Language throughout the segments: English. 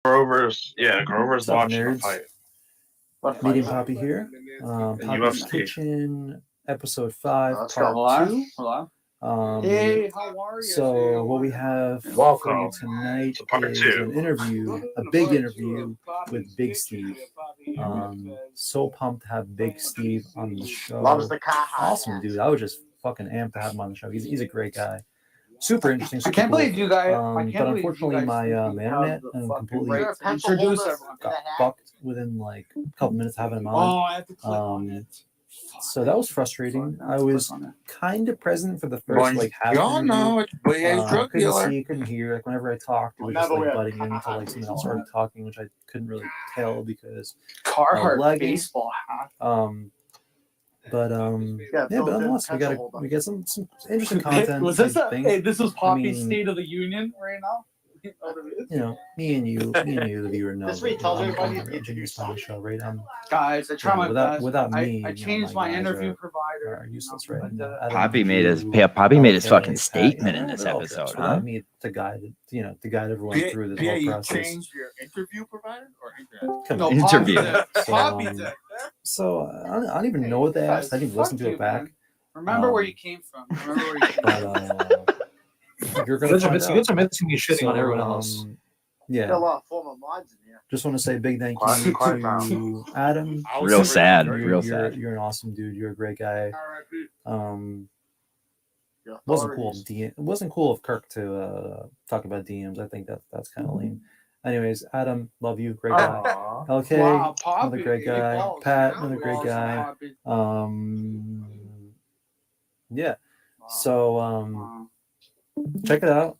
Grover's What's up, watching the nerds? fight. Meeting Poppy here. Papis UFC. Kitchen, episode 5, Let's part go. 2. Hey, how are you? So what we have for Welcome you tonight to part is 2. an interview, a big interview with Big Steve. So pumped to have Big Steve on the show. Loves the car. Awesome dude. I was just fucking amped to have him on the show. He's a great guy. Super interesting. Super I can't cool. believe you guys. But unfortunately, my internet completely got fucked within like a couple minutes of having him on. I have to click on it. So that was frustrating. I was kind of present for the first like half. Y'all know it's drug couldn't dealer. see, couldn't hear. Like whenever I talked, it was just like butting into like someone else already talking, which I couldn't really tell because Carhartt baseball hat. But nonetheless, we got some interesting content. Was this things. this was Poppy's State of the Union right now? You know, me and you, the viewer, know. This way tells everybody I'm introduced on the show, right? Guys, I try my best. Without me, I changed my interview provider. Are useless, right? Poppy made his fucking statement in this episode, huh? Without me, to guide everyone through this whole process. You changed your interview provider or internet? Come No, on. Interview. Poppy did. So I don't even know what they asked. I didn't listen to it back. Remember where you came from. You're gonna find out. You're missing me shitting on everyone else. Yeah. A lot of former mods in here. Just want to say big thank you to Adam. Real sad. You're an awesome dude. You're a great guy. It wasn't cool of Kirk to talk about DMs. I think that's kind of lame. Anyways, Adam, love you, great guy. LK, Wow, Poppy, another great guy. Pat, another great guy. Yeah. So check it out.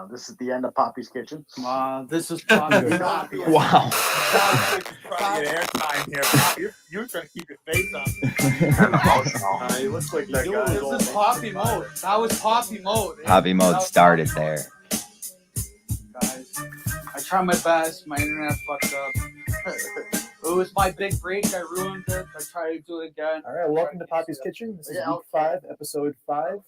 This is the end of Poppy's Kitchen. This is Poppy. Wow. Airtime here. You're trying to keep your face on. He looks like that guy. This is Poppy mode. That was Poppy mode. Poppy mode started there. Guys, I tried my best. My internet fucked up. It was my big break. I ruined it. I tried to do it again. All right, welcome to Papis Kitchen. This is week 5, episode 5.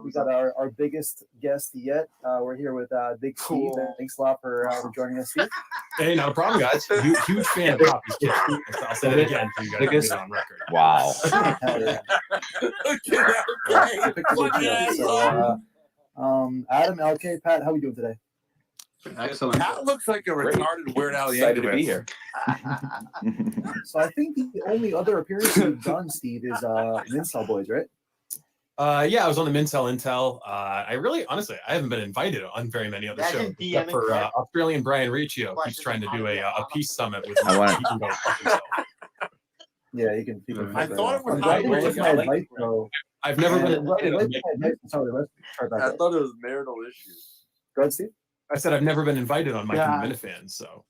We got our biggest guest yet. We're here with Big Steve. Thanks a lot for joining us, Steve. Hey, not a problem, guys. Huge fan of Papis Kitchen. I'll say it again for you guys to get it on record. Wow. Adam, LK, Pat, how are we doing today? Excellent. That looks like a retarded Weird Al Excited to be here. So I think the only other appearance you've done, Steve, is Mincel Boys, right? Yeah, I was on the Mincel Intel. I really, honestly, I haven't been invited on very many other shows except for Australian Brian Riccio. He's trying to do a peace summit with me. He can go fuck himself. Yeah, you can. I thought it was I've never been invited. I thought it was marital issues. Go ahead, Steve. I said I've never been invited on Mike and the Minifans, so.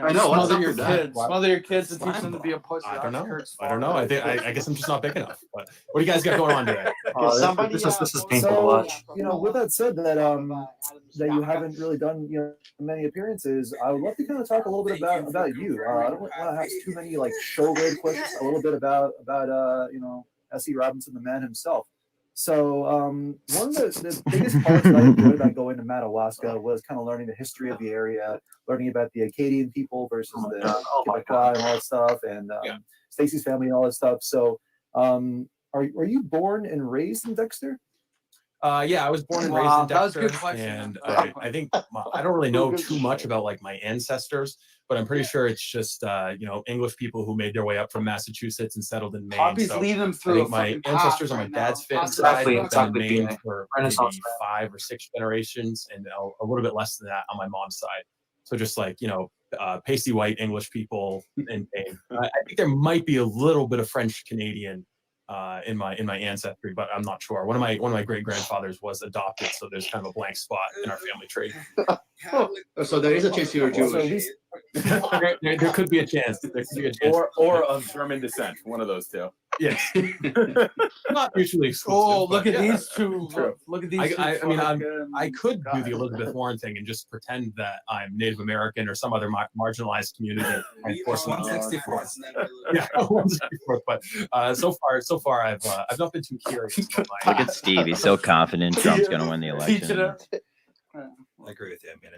I know. Smother your kids. Smother your kids and teach them to be a pussy. I don't know. I guess I'm just not big enough. But what do you guys got going on today? This is painful to watch. With that said, that you haven't really done many appearances, I would love to kind of talk a little bit about you. I don't want to have too many like show-related questions. A little bit about S.E. Robinson, the man himself. So one of the biggest parts that I enjoyed about going to Madawaska was kind of learning the history of the area, learning about the Acadian people versus the Quebecois and all that stuff, and Stacy's family and all that stuff. So are you born and raised in Dexter? Yeah, I was born and raised in Dexter. That was a good question. And I think I don't really know too much about like my ancestors, but I'm pretty sure it's just English people who made their way up from Massachusetts and settled in Maine. Poppy's so leading them I through think my ancestors on my dad's side have been in Maine for maybe 5 or 6 generations, and a little bit less than that on my mom's side. So just like pasty white English people in Maine. I think there might be a little bit of French Canadian in my ancestry, but I'm not sure. One of my great grandfathers was adopted, so there's kind of a blank spot in our family tree. So there is a chance you're Jewish. There could be a chance. Or of German descent. One of those two. Yes. Not mutually exclusive. Oh, look at these two. Look at these two. I could do the Elizabeth Warren thing and just pretend that I'm Native American or some other marginalized community and force them. 164th. Yeah, 164th. But so far, I've not been too curious. Look at Steve. He's so confident Trump's going to win the election. I agree with you. I mean,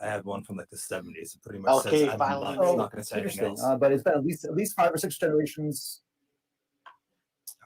I had one from like the 70s. It pretty much Okay, says I'm finally. not going to say anything Interesting. else. But it's been at least 5 or 6 generations.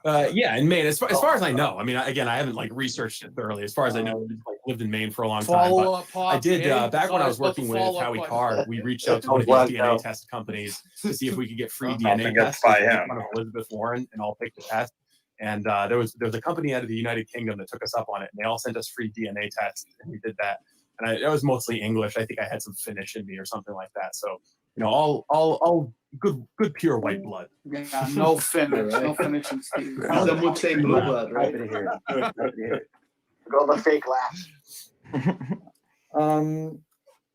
Yeah, in Maine, as far as I know. I mean, again, I haven't like researched it thoroughly. As far as I know, I like, lived in Maine for a long time. But I did back when I was working with Howie Carr. We reached out to one of these DNA test companies to see if we could get free DNA tests in front of Elizabeth Warren, and all take the test. And there was a company out of the United Kingdom that took us up on it, and they all sent us free DNA tests, and we did that. And it was mostly English. I think I had some Finnish in me or something like that. So all good pure white blood. Yeah, no Finnish, no Finnish in Steve. Some would say blue blood, right? Happy to hear it. Go the fake laugh.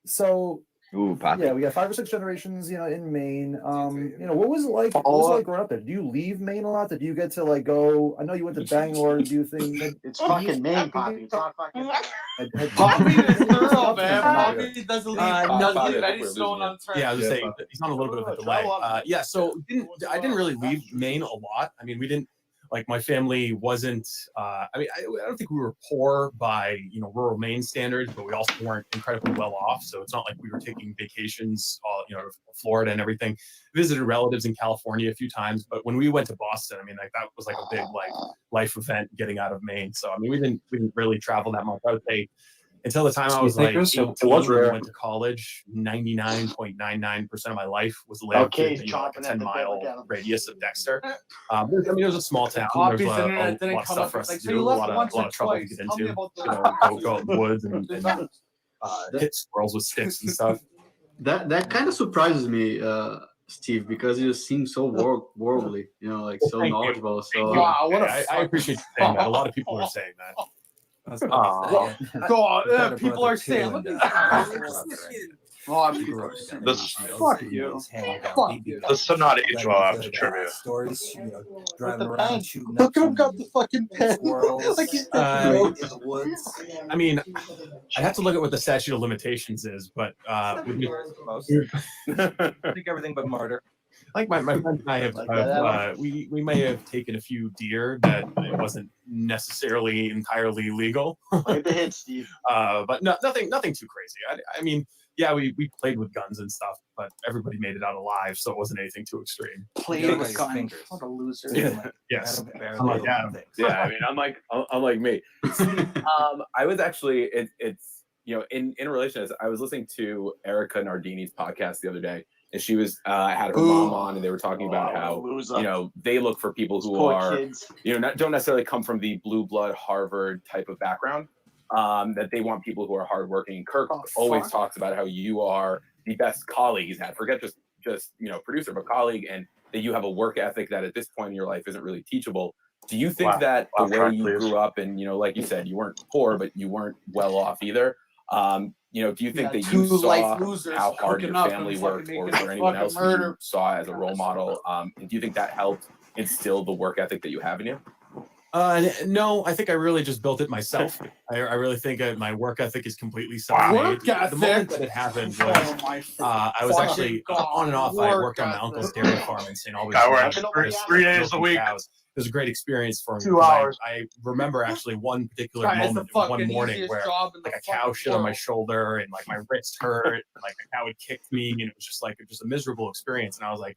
So Ooh, Poppy. yeah, we got 5 or 6 generations, in Maine. What was it like? What was it like growing up there? Did you leave Maine a lot? Did you get to like go? I know you went to Bangor. Do you think It's fucking Maine, Poppy. It's not fucking. Poppy is thorough, man. Poppy doesn't leave. Doesn't leave any stone unturned. Yeah, I was just saying he's on a little bit of a delay. Yeah, so I didn't really leave Maine a lot. I mean, we didn't. Like my family wasn't. I don't think we were poor by rural Maine standards, but we also weren't incredibly well off. So it's not like we were taking vacations, to Florida and everything. Visited relatives in California a few times, but when we went to Boston, I mean, like that was like a big life event getting out of Maine. So I mean, we didn't really travel that much. I would say until the time I was like 18 and went to college, 99.99% of my life was lived in like a 10-mile radius of Dexter. I mean, it was a small town. There's a lot of stuff for us to do, a lot of trouble to get into. Go out in the woods and hit squirrels with sticks and stuff. That kind of surprises me, Steve, because you seem so worldly, so knowledgeable. So Wow, I appreciate you saying that. A lot of people are saying that. People are saying, look at fuck you. This should not age well after trivia. Stories, driving around shooting. Look at him got the fucking pen. Like he's in the woods. I mean, I have to look at what the statute of limitations is, but I think everything but murder. Like my friend and I have we may have taken a few deer that it wasn't necessarily entirely legal. Look at the hit, Steve. But nothing too crazy. I mean, yeah, we played with guns and stuff, but everybody made it out alive, so it wasn't anything too extreme. Played with guns. What a loser. Yes. Unlike Adam. Yeah, I mean, unlike me. I was actually it's in relation to, I was listening to Erica Nardini's podcast the other day. And she was had her mom on, and they were talking about how they look for people who are don't necessarily come from the blue blood Harvard type of background. That they want people who are hardworking. Kirk always talks about how you are the best colleague he's had. Forget just producer, but colleague, and that you have a work ethic that at this point in your life isn't really teachable. Do you think that the way you grew up, and like you said, you weren't poor, but you weren't well off either? Do you think that you saw how hard your family worked, or anyone else who you saw as a role model? Do you think that helped instill the work ethic that you have in you? No, I think I really just built it myself. I really think my work ethic is completely self-made. The moment that it happened was I was actually on and off. I worked on my uncle's dairy farm in St. Albans. 3 days a week. It was a great experience for me. 2 hours. I remember actually one particular moment, one morning, where like a cow shit on my shoulder and like my wrist hurt, and like a cow had kicked me, and it was just a miserable experience. And I was like,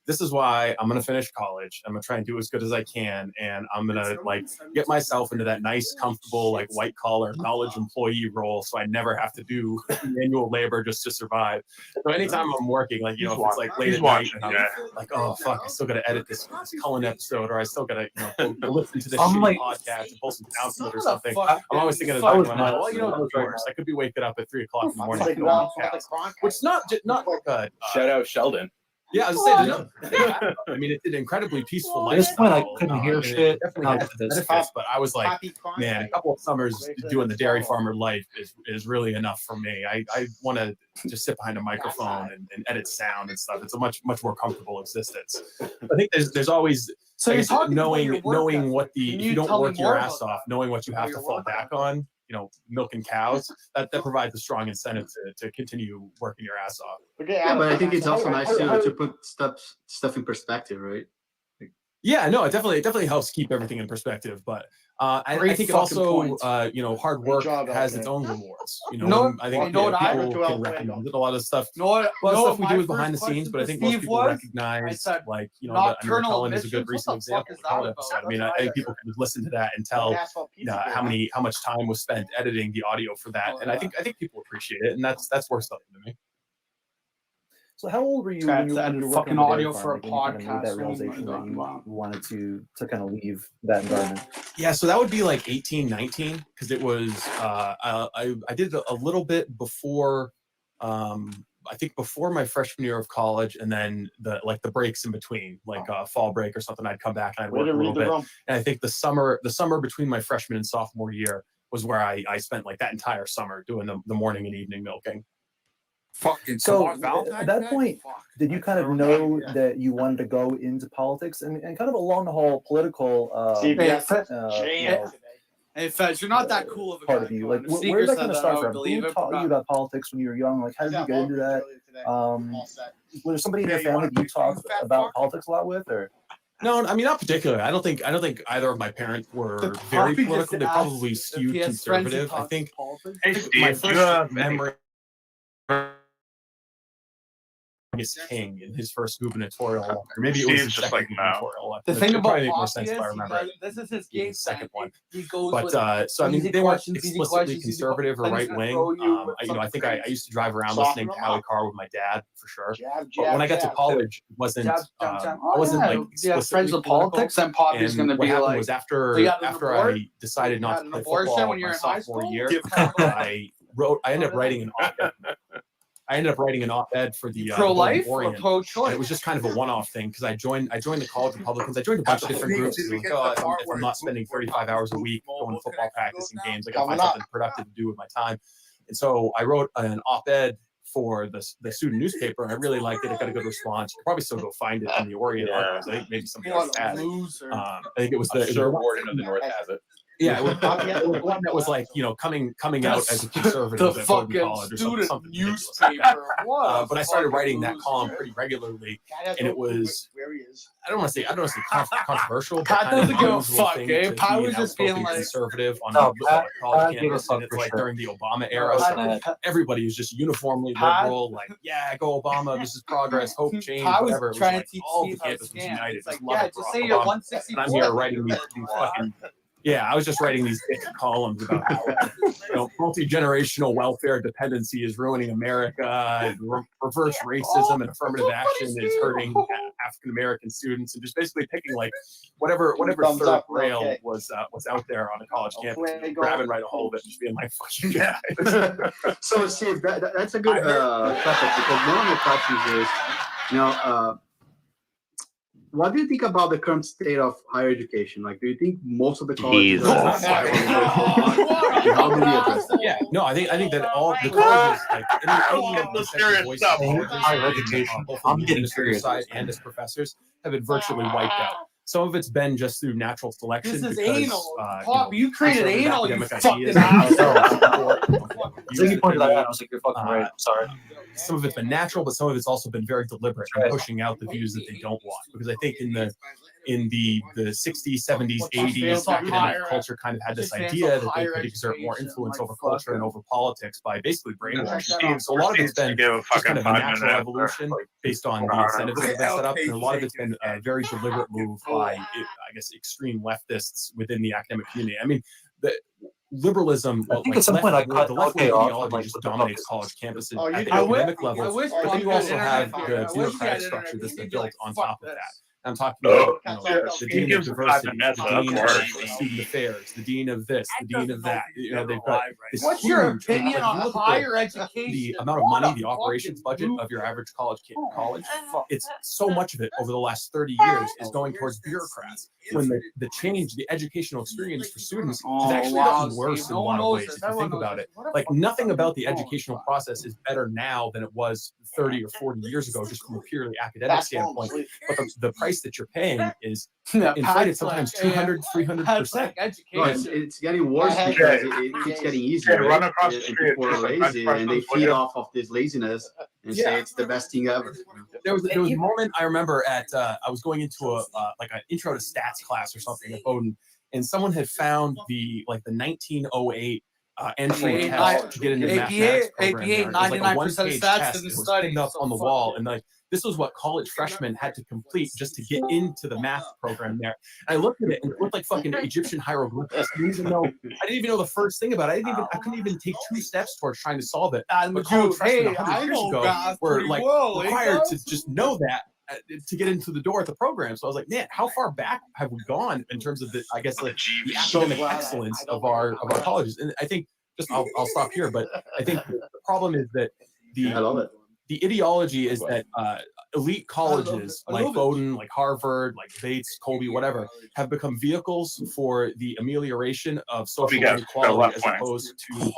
this is why I'm going to finish college. I'm going to try and do as good as I can. And I'm going to get myself into that nice, comfortable, white collar knowledge employee role. So I never have to do manual labor just to survive. So anytime I'm working, if it's late at night and I'm like, oh, fuck, I still got to edit this Cullen episode, or I still got to listen to this shitty podcast and pull some sounds from it or something. I'm always thinking of that in my mind. Well, worse. I could be waking up at 3 o'clock in the morning. Which not like a shout out Sheldon. Yeah, I was saying, I mean, it's an incredibly peaceful life. At this point, I couldn't hear shit. But I was like, man, a couple of summers doing the dairy farmer life is really enough for me. I want to just sit behind a microphone and edit sound and stuff. It's a much more comfortable existence. I think there's always knowing what if you don't work your ass off, knowing what you have to fall back on. Milking cows, that provides a strong incentive to continue working your ass off. Yeah, but I think it's also nice to put stuff in perspective, right? Yeah, no, it definitely helps keep everything in perspective. But I think it also, hard work has its own rewards. I think people can recognize it. A lot of stuff. A lot of stuff we do is behind the scenes, but I think most people recognize, that Cullen is a good recent example. I mean, I think people can listen to that and tell how much time was spent editing the audio for that, and I think people appreciate it, and that's worth something to me. So how old were you when you were fucking audio for a podcast? Made that realization that you wanted to kind of leave that environment? Yeah, so that would be like 18, 19, because it was I did a little bit before I think before my freshman year of college, and then the breaks in between, like fall break or something, I'd come back and I'd work a little bit. And I think the summer between my freshman and sophomore year was where I spent like that entire summer doing the morning and evening milking. Fucking so at that point, did you kind of know that you wanted to go into politics and kind of along the whole political hey Fez, you're not that cool of a part of you? Like, where did that kind of start from? Who taught you about politics when you were young? Like, how did you get into that? Was there somebody in your family that you talked about politics a lot with, or? No, I mean, not particularly. I don't think either of my parents were very political. They probably skewed conservative. I think my first memory King in his first gubernatorial election. Or maybe it was his second gubernatorial election. The thing about more sense if I remember this is his game. Second one. He goes but so I mean, they weren't explicitly conservative or right wing. I think I used to drive around listening to Howie Carr with my dad for sure. But when I got to college, it wasn't I wasn't like explicitly friends with politics. And Papis going to be like. Was after I decided not to play football my sophomore year, I ended up writing an op-ed. I ended up writing an op-ed for the pro-life Orient. Or pro-choice. It was just kind of a one-off thing because I joined the college Republicans. I joined a bunch of different groups. Like, if I'm not spending 35 hours a week going to football practice and games, I got to find something productive to do with my time. And so I wrote an op-ed for the student newspaper, and I really liked it. It got a good response. You could probably still go find it in the Orient archives. I think maybe somebody else has it. I think it was the Warden of the North has it. Yeah, it was one that was like, coming out as a conservative at Bowdoin College or something newspaper. But I started writing that column pretty regularly, and it was I don't want to say controversial. But Pat doesn't give a fuck. Pat was just being like conservative on college campus, and it's like during the Obama era, so everybody was just uniformly liberal. Like, yeah, go Obama. This is progress, hope, change, whatever. It was like all the campus was united. Just love it. Just say you're 164. And I'm here writing these fucking. Yeah, I was just writing these columns about how multi-generational welfare dependency is ruining America, reverse racism and affirmative action is hurting African American students, and just basically picking like whatever third rail was out there on a college campus, and grabbing right a hold of it, and just being like, "Fuck you guys." So Steve, that's a good topic, because one of the questions is, what do you think about the current state of higher education? Like, do you think most of the colleges are how do we address that? Yeah, no, I think that all the colleges, like any voice higher education, both on the administrative side and as professors, have been virtually wiped out. Some of it's been just through natural selection. This is because, anal. Pop, you created anal, you fucking asshole. You pointed that out. I was like, you're fucking right. I'm sorry. Some of it's been natural, but some of it's also been very deliberate in pushing out the views that they don't want. Because I think in the 60s, 70s, 80s, academic culture kind of had this idea that they could exert more influence over culture and over politics by basically brainwashing. So a lot of it's been just kind of a natural evolution based on the incentives that have been set up, and a lot of it's been a very deliberate move by, I guess, extreme leftists within the academic community. I mean, the liberalism, I think at some point the left-wing ideology just dominates college campuses at the academic level, but then you also have the bureaucratic structure that's been built on top of that. I'm talking about the dean of diversity, the dean of student affairs, the dean of this, the dean of that. They've got this. What's your opinion on higher education? The amount of money, the operations budget of your average college, it's so much of it over the last 30 years is going towards bureaucrats. When the change, the educational experience for students has actually gotten worse in a lot of ways. If you think about it, like nothing about the educational process is better now than it was 30 or 40 years ago, just from a purely academic standpoint. But the price that you're paying is inflated sometimes 200-300%. It's getting worse because it keeps getting easier. Run across the street. People are lazy and they feed off of this laziness and say it's the best thing ever. there was a moment I remember at I was going into a like an intro to stats class or something at Bowdoin, and someone had found the 1908 entry test to get into the mathematics program. There. It was like a 1-page test. It was pinned up on the wall, and like this was what college freshmen had to complete just to get into the math program there. And I looked at it and it looked like fucking Egyptian hieroglyphics. I didn't even know the first thing about it. I couldn't even take 2 steps towards trying to solve it. But college freshmen 100 years ago were like required to just know that to get into the door at the program. So I was like, man, how far back have we gone in terms of the academic excellence of our colleges? And I think I'll stop here, but I think the problem is that the ideology is that elite colleges like Bowdoin, like Harvard, like Bates, Colby, whatever, have become vehicles for the amelioration of social inequality as opposed to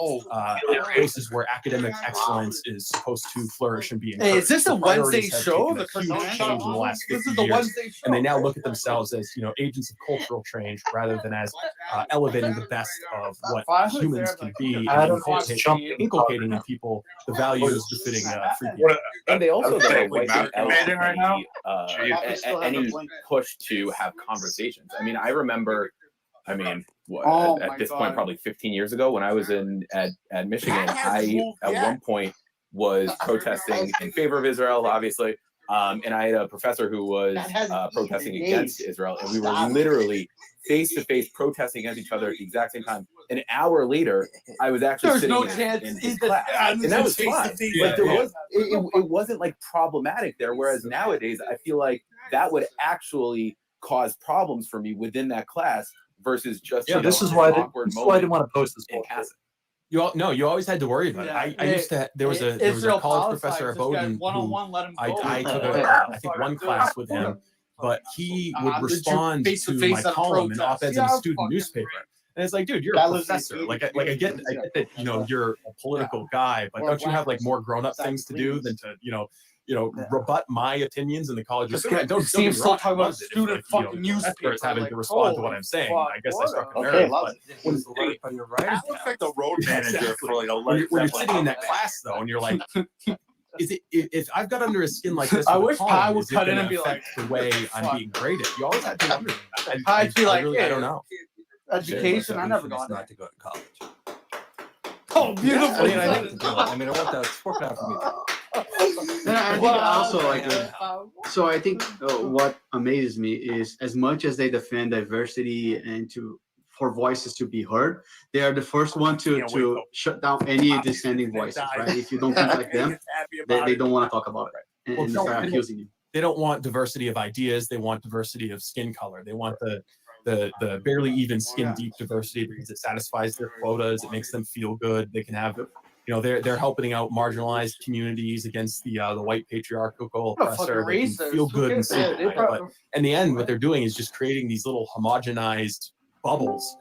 places where academic excellence is supposed to flourish and be encouraged. Hey, is this a Wednesday show? The huge change in the last 50 years, and they now look at themselves as agents of cultural change rather than as elevating the best of what humans can be and inculcating in people the values befitting free people. And they also don't like any push to have conversations. I mean, I remember, at this point, probably 15 years ago, when I was at Michigan, I at one point was protesting in favor of Israel, obviously. And I had a professor who was protesting against Israel, and we were literally face-to-face protesting against each other at the exact same time. An hour later, I was actually sitting in his class, and that was fine. Like it wasn't like problematic there. Whereas nowadays, I feel like that would actually cause problems for me within that class versus just this is why I didn't want to post this podcast. You always had to worry about it. I used to. There was a college professor at Bowdoin who I took I think one class with him, but he would respond to my column and op-eds in a student newspaper. And it's like, dude, you're a professor. Like I get that you're a political guy, but don't you have like more grown-up things to do than to rebut my opinions in the college? Don't seem still talking about student fucking newspapers having to respond to what I'm saying. I guess I struck a nerve. But when you're right, looks like the road manager for like a when you're sitting in that class though, and you're like, if I've got under a skin like this, I wish Pi would cut in and be like, the way I'm being graded. You always have to wonder. I'd be like, I don't know. Education, I never got not to go to college. Oh, beautiful! I want that. It's working out for me. And I think also so I think what amazes me is as much as they defend diversity and for voices to be heard, they are the first one to shut down any dissenting voices, right? If you don't think like them, they don't want to talk about it and start accusing you. They don't want diversity of ideas. They want diversity of skin color. They want the barely even skin deep diversity because it satisfies their quotas. It makes them feel good. They can have, they're helping out marginalized communities against the white patriarchal oppressor. They can feel good and say that. But in the end, what they're doing is just creating these little homogenized bubbles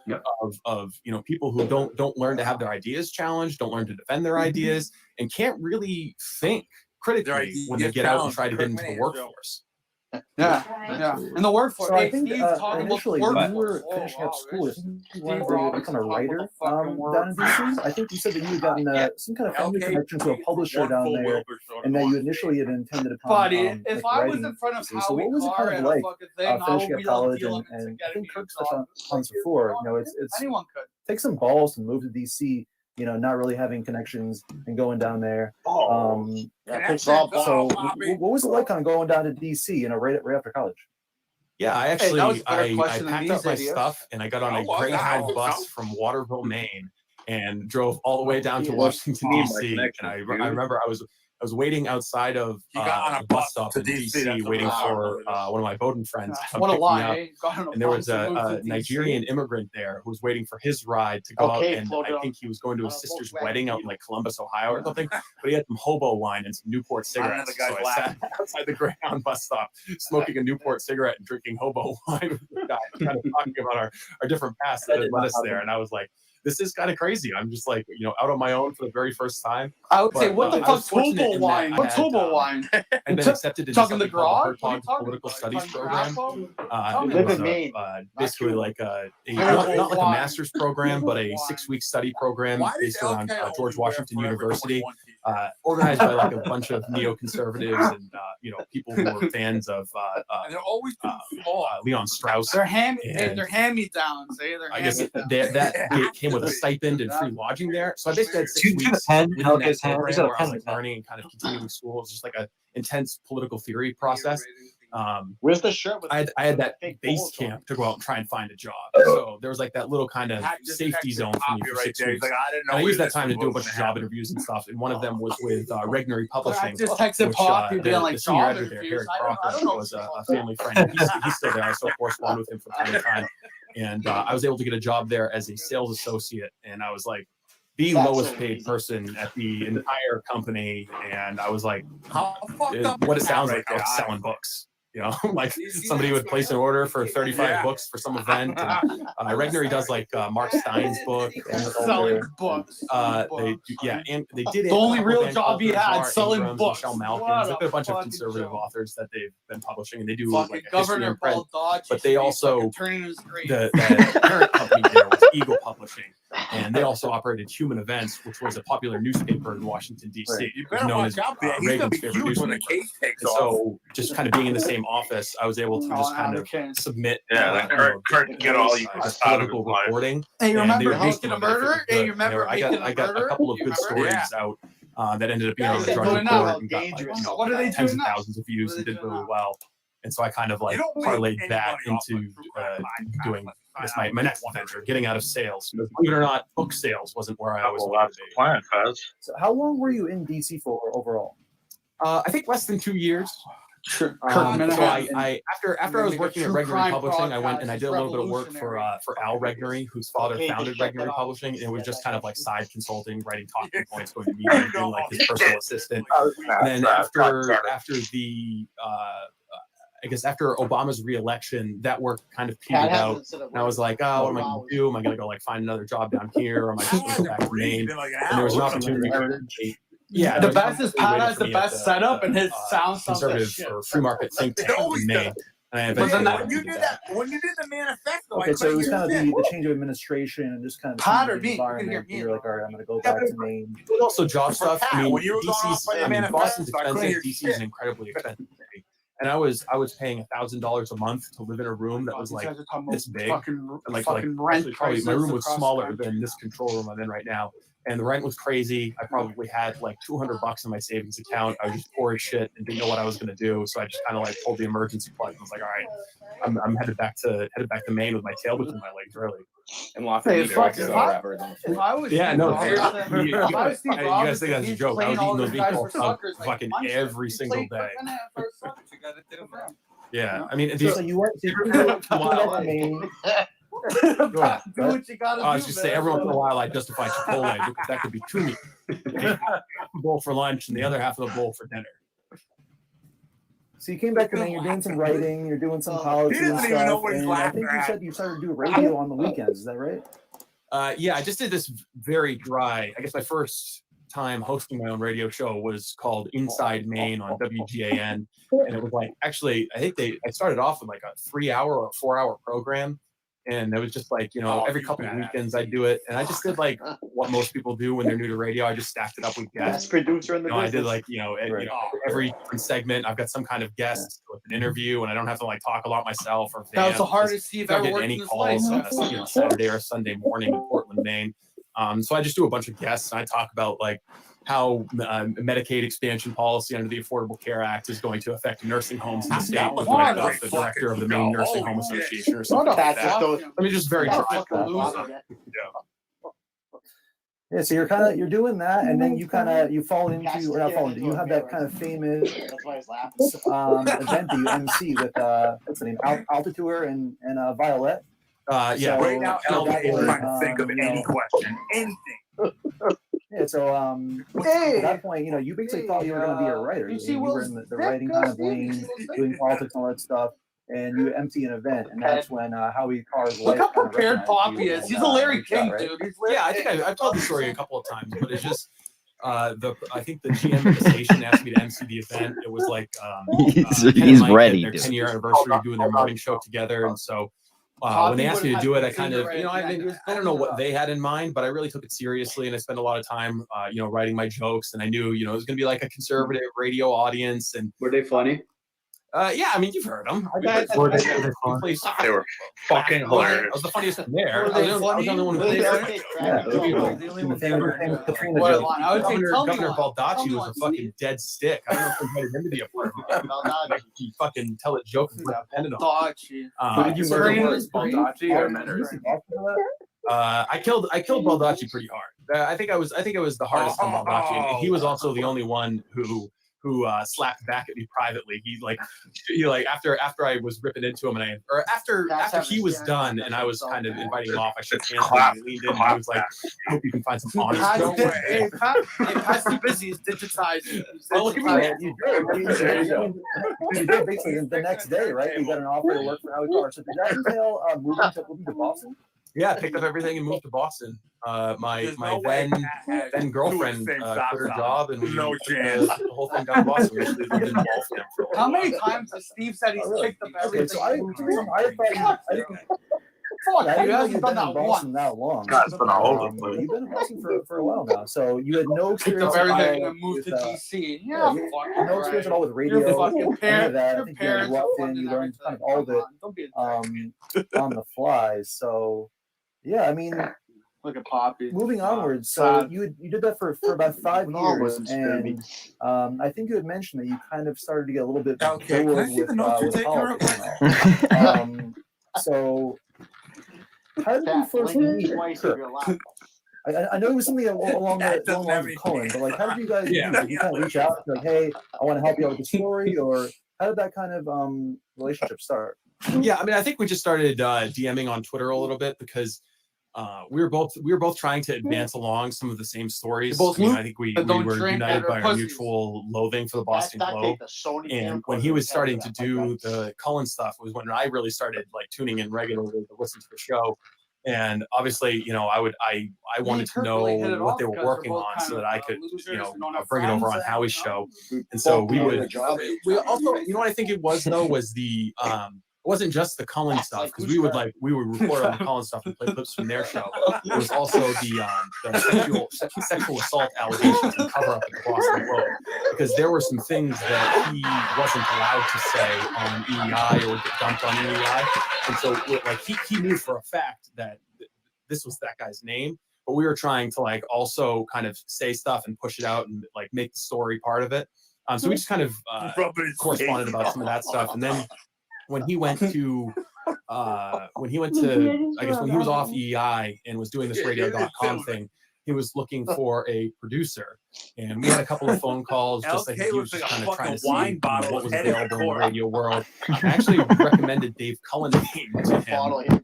of people who don't learn to have their ideas challenged, don't learn to defend their ideas, and can't really think critically when they get out and try to get into the workforce. Yeah. And the workforce. So I think initially when you were finishing up school, you wanted to become a writer down in DC. I think you said that you had gotten some kind of family connection to a publisher down there, and that you initially had intended upon. If I was in front of so what was it kind of like finishing up college? And I think Kirk touched on this before. It's anyone could take some balls to move to DC. Not really having connections and going down there. So what was it like kind of going down to DC, right after college? Yeah, I actually I packed up my stuff and I got on a Greyhound bus from Waterville, Maine, and drove all the way down to Washington D.C. And I remember I was waiting outside of a bus stop in DC, waiting for one of my Bowdoin friends to come pick me up. And there was a Nigerian immigrant there who was waiting for his ride to go out, and I think he was going to his sister's wedding out in like Columbus, Ohio or something. But he had some hobo wine and some Newport cigarettes. So I sat outside the Greyhound bus stop, smoking a Newport cigarette and drinking hobo wine with the guy, kind of talking about our different paths that had led us there. And I was like, this is kind of crazy. I'm just like, out on my own for the very first time. I would say, But, what the I was fuck's fortunate Hobo in that wine? I What's had, Hobo wine? I've been accepted into Talking the something called garage? the What are you Hurtog talking Political about? Studies Talking program. Grappo? You live in Maine. Basically like not like a master's program, but a 6-week study program based around George Washington University, organized by like a bunch of neoconservatives and people who were fans of they're always Leon Strauss. They're hand-me-downs. I guess that came with a stipend and free lodging there. So I basically had 6 weeks within that program where I was like learning and kind of continuing school. It's just like an intense political theory process. Where's the shirt? I had that base camp to go out and try and find a job. So there was like that little kind of safety zone for me for 6 weeks. And I used that time to do a bunch of job interviews and stuff. And one of them was with Regnery Publishing, which the senior editor there, Harry Crocker, was a family friend. He's still there. I still correspond with him from time to time. And I was able to get a job there as a sales associate. And I was like the lowest paid person at the entire company. And I was like, what it sounds like, I was selling books. Like somebody would place an order for 35 books for some event. And Regnery does like Mark Stein's book. Selling books. And they did the only real job he had, selling Abrams, books. Michelle Malkin. They've got a bunch of conservative authors that they've been publishing, and they do like a history and print. But they also the parent company there was Eagle Publishing, and they also operated Human Events, which was a popular newspaper in Washington D.C. It was known as Reagan's favorite newspaper. And so, just kind of being in the same office, I was able to just kind of submit get all you political reporting. Hey, you remember making a murderer? Hey, you remember I got a couple of good stories out that ended up being on the Drudge Report and got like, what are they tens doing of now? thousands of views and did really well. And so I kind of like parlayed that into doing my next venture, getting out of sales. Because believe it or not, book sales wasn't where I was. Plan, Fez. So how long were you in DC for overall? I think less than 2 years. Sure. So I after I was working at Regnery Publishing, I went and I did a little bit of work for Al Regnery, whose father founded Regnery Publishing, and it was just kind of like side consulting, writing talking points, going to meetings, being like his personal assistant. And then after the I guess after Obama's re-election, that work kind of petered out. And I was like, oh, what am I going to do? Am I going to go like find another job down here, or am I just going to go back to Maine? And there was an opportunity for Yeah, the best is Pat has the best setup, and his sound conservative or free market think tank in Maine. And when you did the manifesto, okay, so it was kind of the change of administration and just kind of the environment. You're like, all right, I'm going to go back to Maine. But also job stuff. I mean, DC's, Boston's expensive. DC is an incredibly expensive city. And I was paying $1,000 a month to live in a room that was like this big. Like actually, probably my room was smaller than this control room I'm in right now. And the rent was crazy. I probably had like $200 in my savings account. I was just poor as shit and didn't know what I was going to do. So I just kind of like pulled the emergency plug and was like, all right, I'm headed back to Maine with my tail between my legs, really. And Lafayette, if I was yeah, Steve no, Robertson, if I was Steve you guys think that's a he's joke? I was playing all eating those those guys for meatballs suckers, like, fucking punch every him. single Play day. for suckers. Yeah, I mean, So you went to Maine. Do what you gotta do. I was just say every once in a while I justify Chipotle because that could be two meals. Half the bowl for lunch and the other half of the bowl for dinner. So you came back to Maine, you're doing some writing, you're doing some policy and stuff, and I think you said you started to do radio on the weekends, is that right? Yeah, I just did this very dry, I guess my first time hosting my own radio show was called Inside Maine on WGAN. And it was like, actually, I think I started off with like a 3-hour or 4-hour program. And it was just like, every couple of weekends I'd do it. And I just did like what most people do when they're new to radio. I just stacked it up with guests. Best producer in the business. I did like, every different segment, I've got some kind of guest with an interview, and I don't have to like talk a lot myself or that was the hardest Steve ever worked in his life. Any calls Saturday or Sunday morning in Portland, Maine. So I just do a bunch of guests, and I talk about like how Medicaid expansion policy under the Affordable Care Act is going to affect nursing homes in the state. Like the director of the Maine Nursing Home Association or something like that. I mean, just very Yeah, so you're doing that, and then you fall into, or not fall into, you have that kind of famous event that you MC with what's the name, Altitude and Violet. Yeah. So, right now, I'm trying to think of any question, anything. Yeah, so at that point, you basically thought you were going to be a writer. You were in the writing kind of lane, doing politics and all that stuff. and you empty an event, and that's when Howie Carr's Look wife how kind of prepared recognized Poppy you is. and, He's a Larry reached out, King, right? dude. He's Larry Yeah, I think King. I've told the story a couple of times, but it's just I think the GM of the station asked me to MC the event. It was like he's ready, their dude. 10-year anniversary doing their morning show together, and so when they asked me to do it, I kind of I don't know what they had in mind, but I really took it seriously, and I spent a lot of time writing my jokes, and I knew it was going to be like a conservative radio audience. And were they funny? Yeah, I mean, you've heard them. They were fucking hilarious. I was the funniest one there. Were I they was the only one who funny? Governor Baldacci was a fucking dead stick. I don't know if they invited him to the apartment. He fucking tell a joke and depended on. Did you murder Baldacci or Menor? I killed Baldacci pretty hard. I think I was the hardest on Baldacci, and he was also the only one who slapped back at me privately. He after I was ripping into him, and after he was done, and I was kind of inviting him off, I shook hands with him, leaned in, and he was like, "I hope you can find some honest." Hey, Pat's too busy. He's digitizing. Oh, look at me. You did basically the next day, right? You got an offer to work for Howie Carr. So did that entail moving to Boston? Yeah, I picked up everything and moved to Boston. My then girlfriend quit her job, and we took the whole thing down to Boston. We actually lived in Waltham for a little How while. many times has Steve said he's picked up everything? So I didn't know you've been in Boston that long. It's been all over the place. You've been in Boston for a while now, so you had no Picked experience up everything at all and moved to with, DC. yeah, you had no experience at all with radio. Your fucking any of parents. that. I Your think you parents. walked in, you learned kind of all of it Don't be a on the fly. So yeah, I mean, look at Poppy. moving onwards, so you did that for about 5 years, and I think you had mentioned that you kind of started to get a little bit bored with politics and all. So how did you first meet Kirk? I know it was something along the lines of Cullen, but like, how did you guys meet? Did you kind of reach out like, hey, I want to help you out with the story, or how did that kind of relationship start? Yeah, I mean, I think we just started DMing on Twitter a little bit because we were both trying to advance along some of the same stories. I think we were united by our mutual loathing for the Boston Globe. And when he was starting to do the Cullen stuff was when I really started like tuning in regularly to listen to the show. And obviously, I wanted to know what they were working on so that I could, bring it over on Howie's show. And so we also, what I think it was though was the it wasn't just the Cullen stuff, because we would record on the Cullen stuff and play clips from their show. It was also the sexual assault allegations and cover up at the Boston Globe, because there were some things that he wasn't allowed to say on EEI or get dumped on EEI, and so he knew for a fact that this was that guy's name, but we were trying to also kind of say stuff and push it out and make the story part of it. So we just kind of corresponded about some of that stuff, and then. When he went to, I guess when he was off EEI and was doing this radio.com thing, he was looking for a producer. And we had a couple of phone calls, just like he was just kind of trying to see what was available in the radio world. I actually recommended Dave Cullen to him.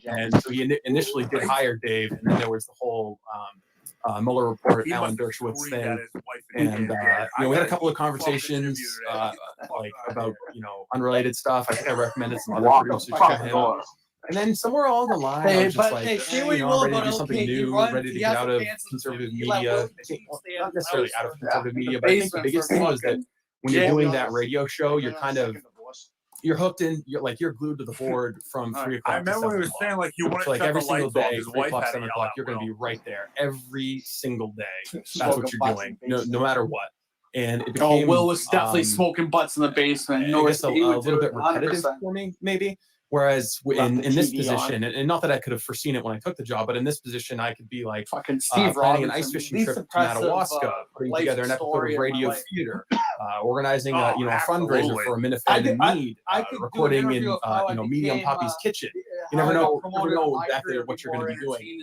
And so he initially did hire Dave, and then there was the whole Mueller report, Alan Dershowitz thing, and we had a couple of conversations about unrelated stuff. I think I recommended some other producers to him, and then somewhere along the line, I was just I'm ready to do something new, ready to get out of conservative media. I think, not necessarily out of conservative media, but I think the biggest thing was that when you're doing that radio show, you're hooked in. You're glued to the board from 3 o'clock. I remember when he was saying you want to shut every the single lights off. day, His 3 wife o'clock, had 7 to o'clock. yell You're going to out, be right there every single day. That's what you're doing, no matter what. And it became, Will was definitely smoking butts in the basement. I guess a little bit repetitive for me, maybe. Whereas in this position, and not that I could have foreseen it when I took the job, but in this position, I could be fucking Steve planning an ice fishing trip to Madawaska, putting together an episode of radio theater, organizing a fundraiser for a Minute Fan in Need, recording in Medium Papis Kitchen. You never know exactly what you're going to be doing.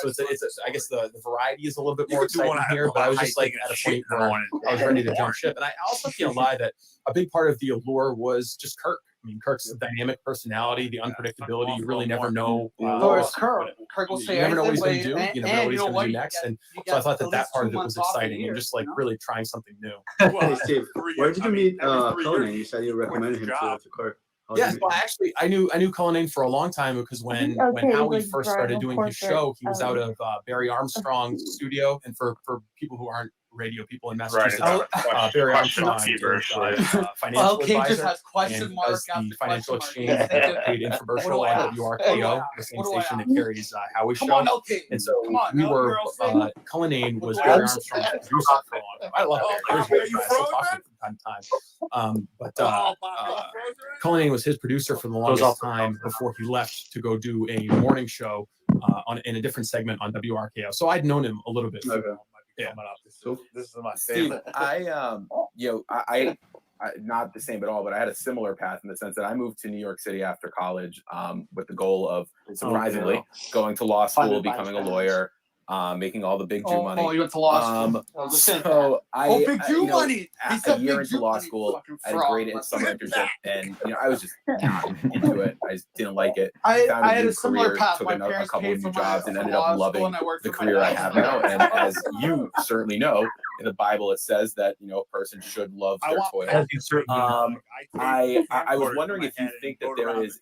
So it's I guess the variety is a little bit more exciting here, but I was just at a point where I was ready to jump ship. And I also can't lie that a big part of the allure was just Kirk. I mean, Kirk's a dynamic personality, the unpredictability. You really never know. Kirk will say you never know what he's going to do. And, you never know what he's going to do next. And so I thought that part of it was exciting and just really trying something new. Hey, Steve, where did you meet Conan? You said you recommended him to Kirk. Yes, well, actually, I knew Cullinane for a long time because when Howie first started doing his show, he was out of Barry Armstrong's studio. And for people who aren't radio people in Massachusetts, Barry Armstrong is financial advisor and does the financial exchange paid infomercial on WRKO, the same station that carries Howie's show. And so we were Cullinane was Barry Armstrong's producer for a long time. I love it. I still talk to him from time to time. But Cullinane was his producer for the longest time before he left to go do a morning show in a different segment on WRKO. So I'd known him a little bit. Yeah. So this is my Steve, favorite. I not the same at all, but I had a similar path in the sense that I moved to New York City after college with the goal of, surprisingly, going to law school, becoming a lawyer, making all the big Jew money. Oh, you went to law school. So big Jew money. A year into law school, I had a great summer internship, and I was just not into it. I just didn't like it. I Found had a a similar career, path. took My a parents couple paid of for new my jobs, and ended law up loving school, and I worked the for career my I have now. And as you certainly know, in the Bible it says that a person should love their toil. As you certainly know, I was wondering if you think that there is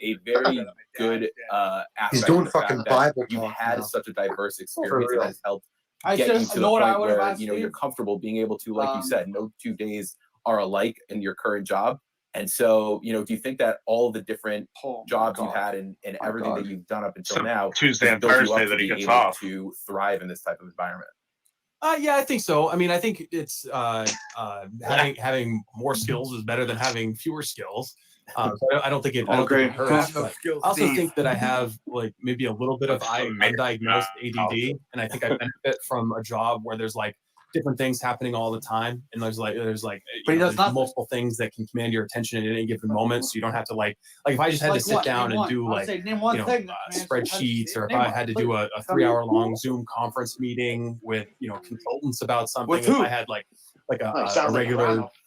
a very good aspect. He's doing of the fact fucking that Bible you've talk had now. such a diverse experience that has helped I get you just to the know what I point would have where asked you're Steve. comfortable being able to, like you said, no 2 days are alike in your current job. And so, do you think that all the different jobs you've had and everything that you've done up until now Tuesday has and built you Thursday up that to he be gets able off. to thrive in this type of environment? Yeah, I think so. I mean, I think it's having more skills is better than having fewer skills. So I don't think it hurts. But I also think that I have maybe a little bit of undiagnosed ADD, and I think I benefit from a job where there's different things happening all the time, and there's multiple things that can command your attention at any given moment. So you don't have to if I just had to sit down and do spreadsheets, or if I had to do a 3-hour-long Zoom conference meeting with consultants about something. If I had a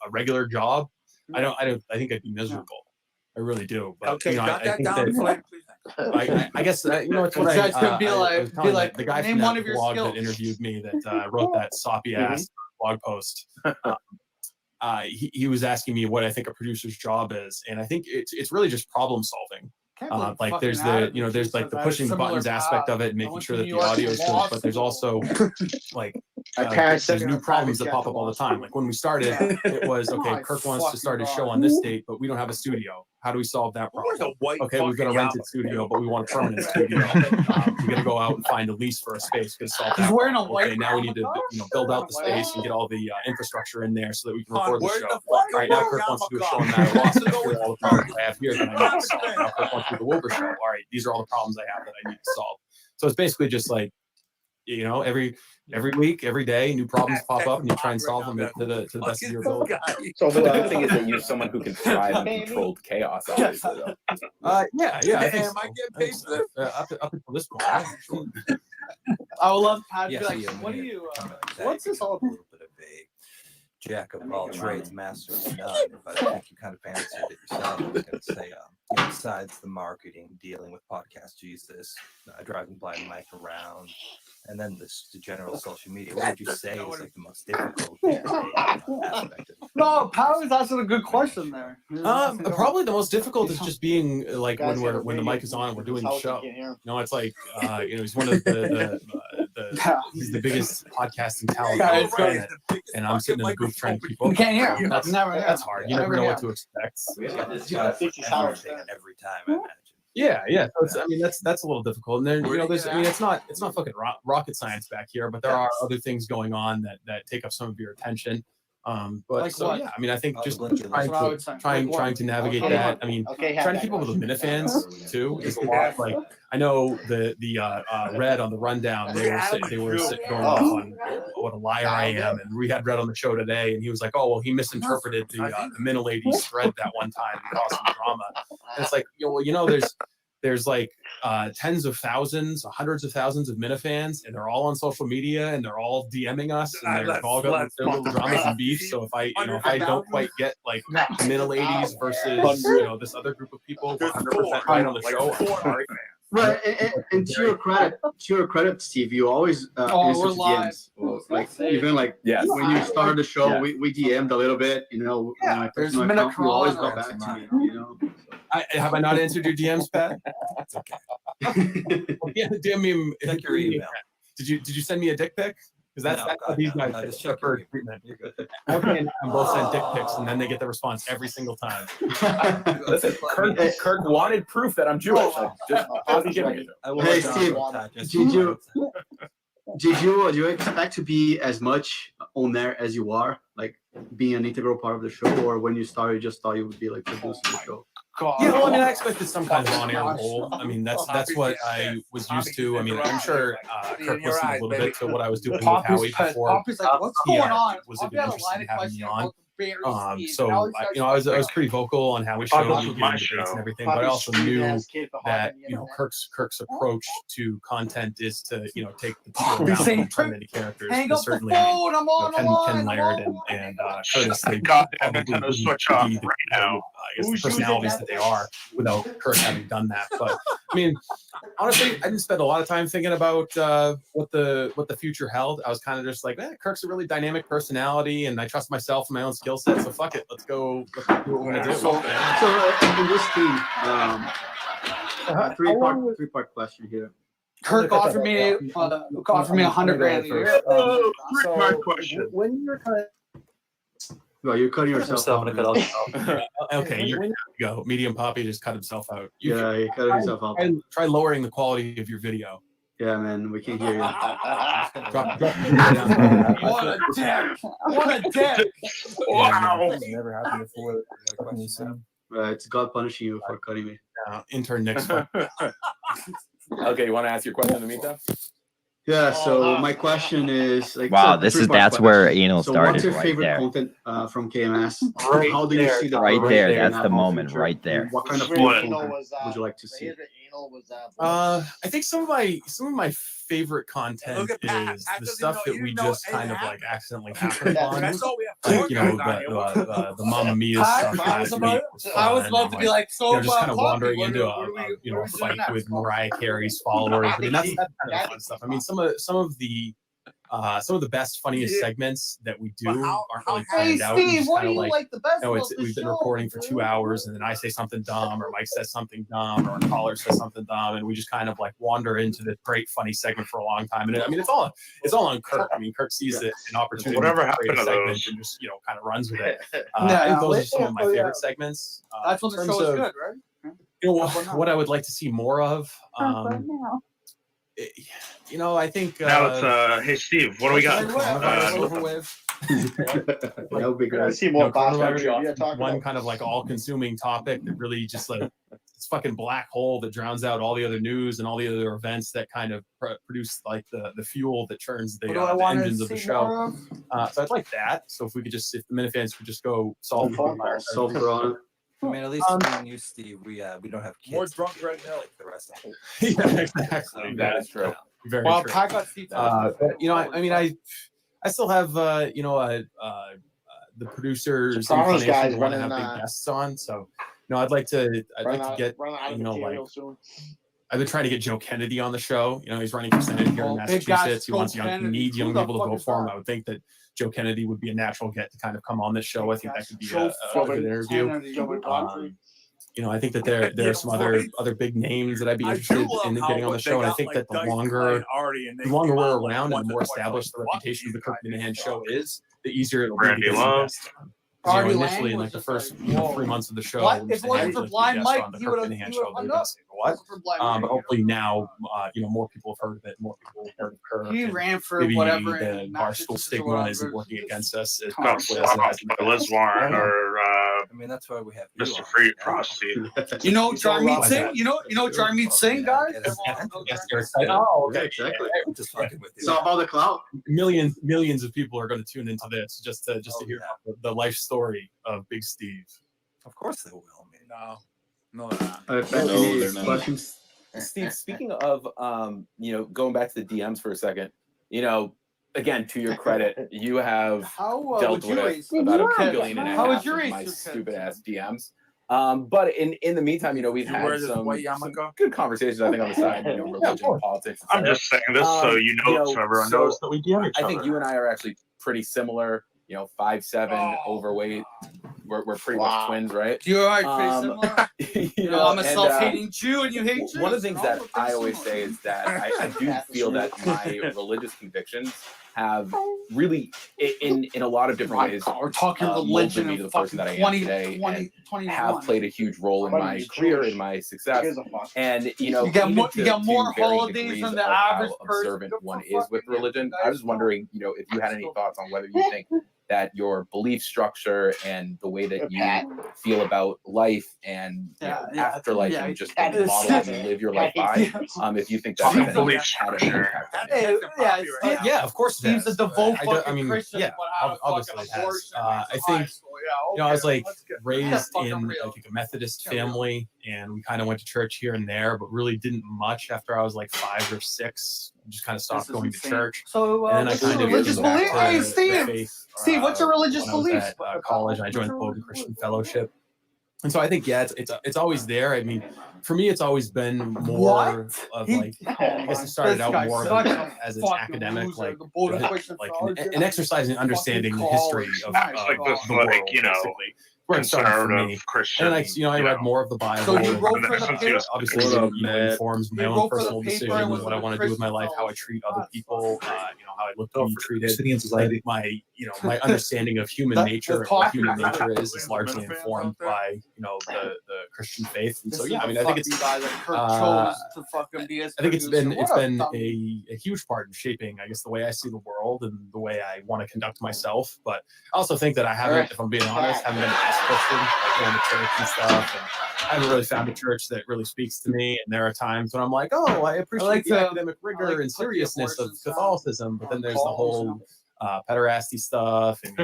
regular job, I think I'd be miserable. I really do. But Okay, I got think that down, that, please. I guess it's what Guys could be I was telling like, the guy name from one that of your blog skills. that interviewed me that wrote that soppy ass blog post. He was asking me what I think a producer's job is, and I think it's really just problem solving. There's the pushing buttons aspect of it and making sure that the audio is good, but there's also there's new problems that pop up all the time. Like when we started, it was Kirk wants to start his show on this date, but we don't have a studio. How do we solve that problem? Okay, we've got a rented studio, but we want a permanent studio. We got to go out and find a lease for a space. We're solve that. Okay, now we need to build out the space and get all the infrastructure in there so that we can record the show. All right, now Kirk wants to do a show in Madawaska. Here are all the problems I have here that I need to solve. Now Kirk wants to do the Wilbur show. All right, these are all the problems I have that I need to solve. So it's basically just every week, every day, new problems pop up, and you try and solve them to the best of your ability. So the good thing is that you're someone who can thrive in controlled chaos. Obviously, though. Yeah, I think so. Up until this point, yeah, sure. I would love to be what do you? What's this all? A little bit of a jack of all trades, master of none. But I think you kind of answered it yourself. I was going to say, besides the marketing, dealing with Podcast Jesus, driving blind Mike around, and then the general social media, what would you say is the most difficult aspect of it? No, Power is asking a good question there. Probably the most difficult is just being when the mic is on and we're doing the show. It's he's one of he's the biggest podcasting talent on the planet, and I'm sitting in the booth trying to keep up. You can't hear him. That's hard. You never know what to expect. Every time, I imagine. Yeah. So that's a little difficult. And then it's not fucking rocket science back here, but there are other things going on that take up some of your attention. I think just trying to navigate that. I mean, trying to keep up with the Minifans too is a lot. I know the Red on the rundown, they were going off on what a liar I am, and we had Red on the show today, and he was like, oh well, he misinterpreted the Mina ladies thread that one time and caused some drama. And it's there's tens of thousands, hundreds of thousands of Minifans, and they're all on social media, and they're all DMing us, and they've all got their little dramas and beefs. So if I don't quite get Mina ladies versus this other group of people 100% right on the show, I'm sorry. Right, and to your credit, Steve, you always answer we're to live. DMs. Like even like Yes. when you started the show, we DM'd a little bit. You know, Yeah, my there's personal been a account, you always crawl got or back to me. You know. Have I not answered your DMs, Pat? It's okay. Yeah, DM me. Check your email. Did you send me a dick pic? Because that's what these guys just prefer check your treatment. You're good. Okay, and both send dick pics, and then they get the response every single time. Listen, Kirk wanted proof that I'm Jewish. I'll be giving it to him. Hey, Steve, did you expect to be as much on there as you are, like being an integral part of the show, or when you started, you just thought you would be like producing the show? Yeah, well, I mean, I expected some kind of on-air role. I mean, that's what I was used to. I mean, I'm sure Kirk listened a little bit to what I was doing with Howie before. Papis like, what's going on? Was I've even got a interested line in of having me questions on. about the So I was pretty vocal on how we showed This you is my debates show. and everything, but I also knew that Kirk's approach to content is to take the people He's saying, and turn them into characters. hang But up the certainly, phone. I'm on. Ken Laird and Curtis, they Goddamn probably Nintendo wouldn't Switch be off the, right now. I guess the personalities that they are without Kirk having done that. But I mean, honestly, I didn't spend a lot of time thinking about what the future held. I was kind of just like, Kirk's a really dynamic personality, and I trust myself and my own skill set. So fuck it, let's go. Let's do what we're gonna do. So in this team, three-part question here. Kirk offered me $100 grand a year. Three-part question. When you're kind of Well, you're cutting yourself off. Okay, you're good to go. Medium Poppy just cut himself out. Yeah, you're cutting yourself off. Try lowering the quality of your video. Yeah, man, we can't hear you. Drop What a dick! What a dick! Wow. It's never happened before. It's God punishing you for cutting me. Intern next one. Okay, you want to ask your question in the meantime? Yeah. So my question is like. Wow, so that's where anal So started what's your right favorite there. content from KMS? Right How do you there. see the Right growth there, in that's that the whole moment future? right there. What kind of What? content would you like to see? I think some of my favorite content Look at Pat. is Pat the doesn't stuff know- that he we didn't know just it kind of happened. like accidentally happened on. That's all we have. Like, the Mamma Mia Pat, stuff I was last about- week was I was fun, about and, to be like, so just kind of Poppy, wandering what into are we a fight doing with next? Mariah Carey's followers. I mean, that's kind of fun stuff. I mean, some of the best, funniest segments that we do aren't really Hey, planned out. We Steve, just what do kinda you like the best about the we've been show, recording for dude? 2 hours, and then I say something dumb, or Mike says something dumb, or a caller says something dumb, and we just kind of like wander into this great, funny segment for a long time. And I mean, it's all on Kirk. I mean, Kirk sees it an opportunity Whatever to create happened a to segment those? and just kind of runs with it. I think those are some of my favorite segments. That's in when the terms show is of, good, right? what I would like to see more of. I think Now it's hey Steve, what do we got? That would be great. see more One kind of like all-consuming topic that really just like it's fucking black hole that drowns out all the other news and all the other events that kind of produce like the fuel that turns the engines of the show. So I'd like that. So if the Minifans could just go solve on it. I mean, at least me and you, Steve, we don't have kids. More drunk right now. Like the rest of them. Yeah, exactly. That is true. Very Well, true. Pat got Steve. I still have the producers Sopranos inclination guys to want to running, have big guests on. So I'd like to get soon. I've been trying to get Joe Kennedy on the show. He's running for Senate here in Massachusetts. He wants he needs young people to vote for him. I would think that Joe Kennedy would be a natural get to kind of come on this show. I think that could be a good interview. I think that there are some other big names that I'd be interested in getting on the show. And I think that the longer we're around and the more established the reputation of the Kirk Minahan show is, the easier it'll be to get some guests on. Initially, in like the first 3 months of the show, What? If it wasn't for Blind Mike, he would have hung up. What? But hopefully now, more people have heard of it. More people have heard of Kirk. He ran for maybe whatever. the Barstool stigma isn't working against us as Not powerfully as it has in the past. Liz Warren or I mean, that's why we have you Mr. on. Free Frosty. Charmeet Singh? You know Charmeet Singh, guys? Oh, okay. Exactly. I'm just fucking with It's you. all about the clout. Millions of people are going to tune into this just to hear about the life story of Big Steve. Of course they will. I mean, Any questions? Steve, speaking of going back to the DMs for a second, again, to your credit, you have dealt with about $1.5 billion How was your of race? my stupid ass DMs. But in the meantime, we've You wear had this some white yarmulke? good conversations, I think, on the side, religion, politics. I'm just saying this so you know, so everyone knows that we DM each I other. think you and I are actually pretty similar. 5'7", overweight. We're pretty much twins, right? You're right, pretty similar. I'm a self-hating Jew, and you hate Jews. One of the things that I always say is that I do feel that my religious convictions have really, in a lot of different ways, we're talking religion me and to the person that I am 20, today, 20, and 21. have played a huge role in my career, in my success. And you got more holidays than the average person. Observant one is with religion. I was wondering, if you had any thoughts on whether you think that your belief structure and the way that you feel about life and afterlife and just the model you live your life by, if you think that had an impact. Yeah, of course. Steve's a devout fucking Christian. Yeah, obviously it has. I think, I was like raised in I think a Methodist family, and we kind of went to church here and there, but really didn't much after I was like 5 or 6. Just kind of stopped going to church. So, and then I kind of religious belief. Hey, Steve. Faith, Steve, what's your religious belief? At college, I joined the Bowden Christian Fellowship, and so I think it's always there. I mean, for me, it's always been more of like I guess it started out more as an academic, like an exercise in understanding the history of like this, the world, like basically. Where it started for me. Christian, and I read more of the Bible. So you wrote for the paper? Obviously, it informs my own personal decisions, what I want to do with my life, how I treat other people, how I look to be treated. My understanding of human nature, and what human nature is largely informed by the Christian faith. And so I think it's been a huge part of shaping, I guess, the way I see the world and the way I want to conduct myself. But I also think that I haven't, if I'm being honest, haven't been Christian, like going to church and stuff, and I haven't really found a church that really speaks to me. And there are times when I'm like, oh, I appreciate the academic rigor and seriousness of Catholicism, but then there's the whole pederasty stuff and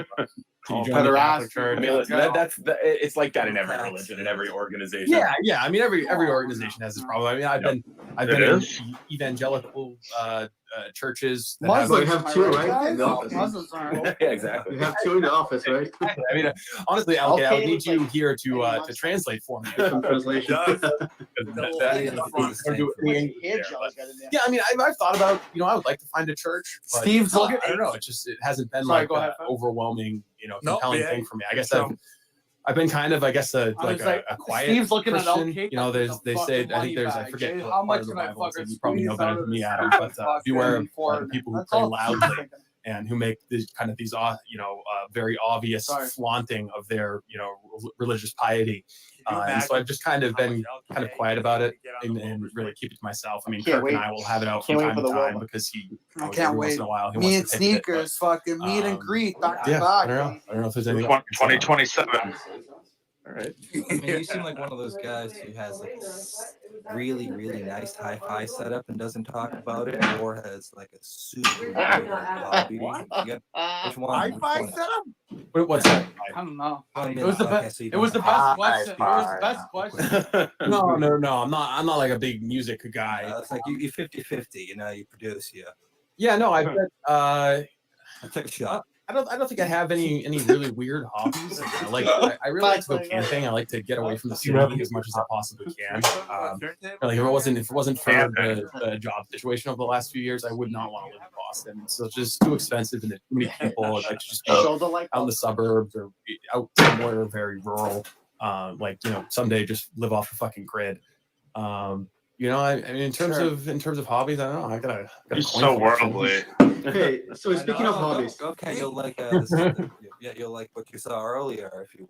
pederasty. I mean, it's like that in every religion, in every organization. Yeah. I mean, every organization has this problem. I mean, I've been in evangelical churches. Muslims have two, right? In the office. Muslims aren't. Yeah, exactly. You have two in the office, right? I mean, honestly, Alec, I would need you here to translate for me. Translation. Yeah, I mean, I've thought about, I would like to find a church. But, Steve's looking. I don't know. It hasn't been like an overwhelming, compelling thing for me. I guess I've been kind of, a quiet Steve's looking Christian. at they say, I think I forget how much the can I Bible, so fucking you probably know better than me, Adam, but beware of the people who pray loudly and who make these very obvious flaunting of their, religious piety. And so I've just kind of been kind of quiet about it and really keep it to myself. I mean, Kirk and I will have it out from time to time because I can't wait. once in a while he Me and wants to take sneakers, fucking meet and greet. Back to I back. don't know if there's anything. 2027. All right. I mean, you seem like one of those guys who has like a really, really nice hi-fi setup and doesn't talk about it, or has like a super weird hobby. Which one? Hi-fi setup? What's that? I don't know. It was the best. It was the best question. It was the best question. No. I'm not like a big music guy. It's like you 50-50. You produce. Yeah. No, I bet. I took a shot. I don't think I have any really weird hobbies. I really like to go camping. I like to get away from the city as much as I possibly can. If it wasn't for the job situation over the last few years, I would not want to live in Boston. So it's just too expensive and too many people. I'd like to just go out in the suburbs or out somewhere very rural. Someday just live off the fucking grid. I mean, in terms of hobbies, I don't know. I gotta so worldly. Okay, so speaking of hobbies, okay, you'll like you'll like what you saw earlier if you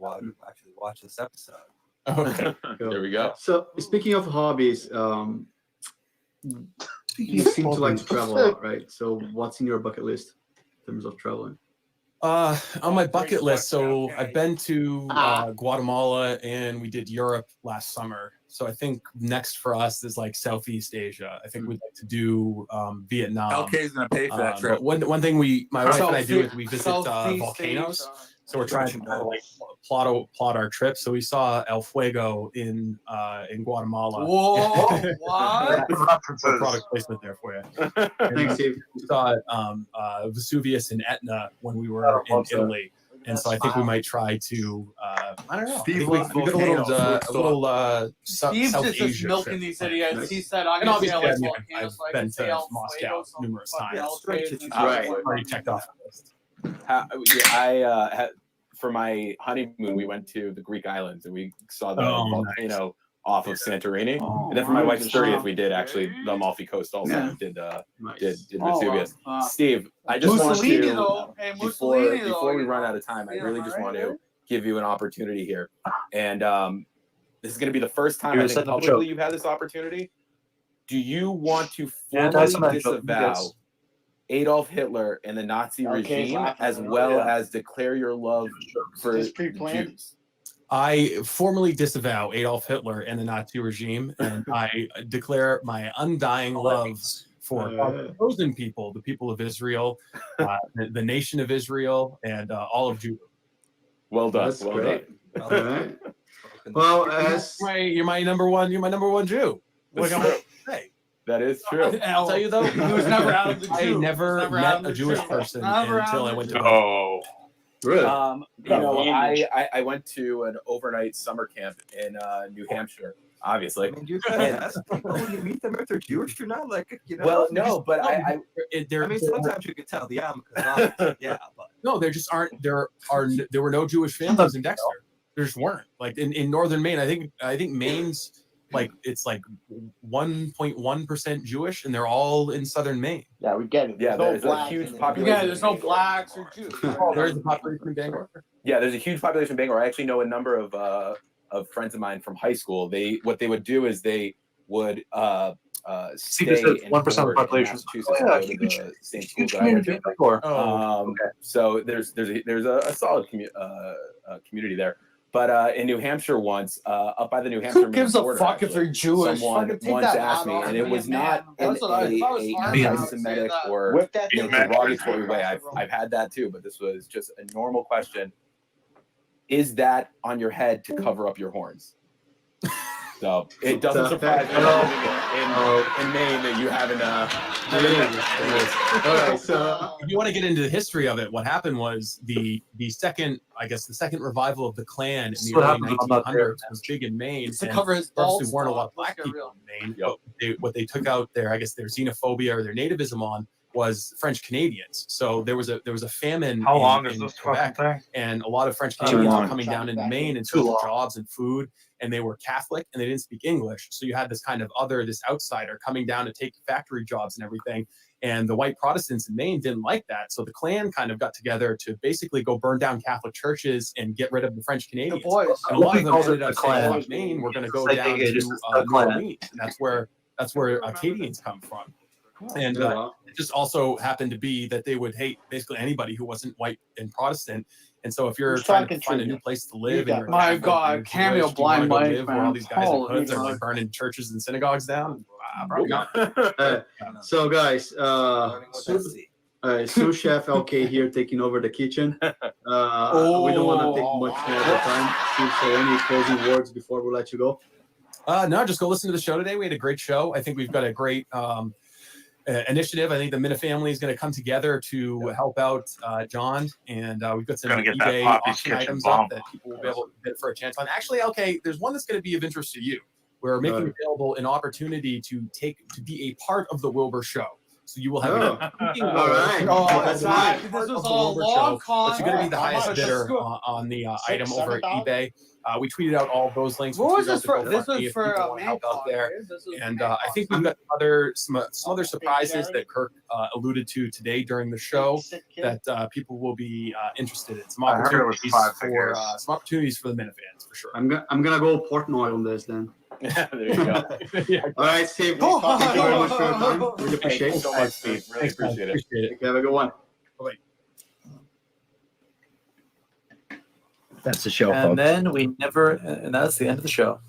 actually watch this episode. Okay, there we go. So speaking of hobbies, you seem to like to travel a lot, right? So what's in your bucket list in terms of traveling? On my bucket list, so I've been to Guatemala and we did Europe last summer. So I think next for us is like Southeast Asia. I think we'd like to do Vietnam. LK is gonna pay for that trip. One thing my wife and I do is we visit volcanoes. So we're trying to kind of like plot our trip. So we saw El Fuego in Guatemala. Whoa! What? Product placement there for you. Thanks, Steve. We saw Vesuvius and Etna when we were in Italy. And so I think we might try to I don't know. Steve I think we loves got a little, volcanoes. Steve's South just Asia milking trip these planned. idiots. He said, "I'm And gonna say obviously, like I mean, volcanoes, I've so I been can say to El Moscow Fuego, some numerous fucking times. El Straight Fuego, to and Right. shit. Already checked off the list. I had, for my honeymoon, we went to the Greek islands and we saw the volcano off of Santorini. Oh, And then for my wife's nice. 30th, we did actually the Amalfi Coast also. Yeah. And did Nice. Vesuvius. Oh, Steve, I just want Mussolini to though. Hey, Mussolini though. before we you run know. out of time, I Yeah, really just right, want right? to give you an opportunity here. And this is going to be the first time You're I think setting up a publicly joke. you've had this opportunity. Do you want to Yeah, formally Anti-Semitic joke. disavow Yes. Adolf Hitler and the Nazi Okay, regime, laughing as at it. well Yeah. as declare your love for Is this pre-planned? Jews? I formally disavow Adolf Hitler and the Nazi regime, and I declare my undying love for the chosen people, the people of Israel, the nation of Israel, and all of Judah. Well done. That's well great. done. All right. Well, as You're my number one. You're my number one Jew. What That's can I true. say? That is true. I'll tell you though, He was never out of the I Jew. never Never out met of a the Jewish Jew. person Never until out I of went the to Jew. Oh, really, You know, Image. I went to an overnight summer camp in New Hampshire, obviously. I mean, you gotta ask people when you meet them if they're Jewish or not. Like, you know. Well, no, but I I mean, sometimes you could tell the yarmulke. Yeah, but no, there just aren't. There were no Jewish families in Dexter. There just weren't. Like in northern Maine, I think Maine's like it's like 1.1% Jewish, and they're all in southern Maine. Yeah, we get it. Yeah, There's there's a blacks huge in it. population. Yeah, there's no blacks or Jews. There's a population in Bangor. Yeah, there's a huge population in Bangor. I actually know a number of friends of mine from high school. What they would do is they would stay in 1% of the board in population. Massachusetts Oh, yeah, and go to huge- the same school Huge that I went community to. in Bangor. So there's a solid community there. But in New Hampshire once, up by the New Hampshire Who gives Maine a border, fuck if they're Jewish? someone Fucking take once that asked me, hat off and it me, was man. not in That's what I- if I was a armed, I would say anti-Semitic that. or Whip that thing back. derogatory way. I've had that too, but this was just a normal question. Is that on your head to cover up your horns? So it doesn't surprise me in Maine that you haven't. all right. So If you want to get into the history of it, what happened was the second revival of the Klan in the What early happened? I'm not there, 1900s was big in Maine. It's to and cover his there balls. obviously weren't a lot of Let's black get people real. in Maine. What they took out their xenophobia or their nativism on was French Canadians. So there was a famine. how long in is this fucking Quebec, thing? and a lot of French Too Canadians were long. coming down into Maine and Too took long. jobs and food, and they were Catholic and they didn't speak English. So you had this kind of this outsider coming down to take factory jobs and everything. And the white Protestants in Maine didn't like that. So the Klan kind of got together to basically go burn down Catholic churches and get rid of the French The Canadians. boys. And a lot of them Calls it ended the up saying, Klan. "Fuck Maine, we're going to go It's like down it is to the New Klan. Orleans." And that's where Acadians come from. And yeah. it just also happened to be that they would hate basically anybody who wasn't white and Protestant. And so if you're Who's trying to talking find a trivia? new place to live, You and you're got- My Catholic, God, you're cameo Jewish, do you blind wanna go Mike, live where man. all these guys in Holy hoods are fuck. like burning churches and synagogues down? Probably not. So guys, learning what they see. sous chef LK here taking over the kitchen. We don't want to take much more of the time. Steve, so any closing words before we let you go? No, just go listen to the show today. We had a great show. I think we've got a great initiative. I think the Minna family is going to come together to help out John, and we've got some Gonna get that eBay Papis auction Kitchen items bump. up that people will be able to bid for a chance on. Actually, okay, there's one that's going to be of interest to you. We're making Right. available an opportunity to be a part of the Wilbur Show. So you will have Oh. a speaking All role. right. Oh, That's God, fine. this Part was of the all Wilbur long Show, but you're going to be the con. highest Let's bidder go. on the item 6, over at 7,000? eBay. We tweeted out all those links. We What was tweeted out this the for? This GoFundMe was if for people wanna help out there. And I think we've got some other surprises that Kirk alluded to today during the show that people will be interested in. Some I heard it was opportunities 5 for figures. some opportunities for the Minna fans for sure. I'm gonna go Portnoy on this then. There you go. Yeah. All right, Steve. Thank you very much for your time. Really Thank appreciate you it. so much, Steve. Really Thanks, guys. appreciate it. Appreciate it. Have a good one. That's the show, And folks. then and that's the end of the show.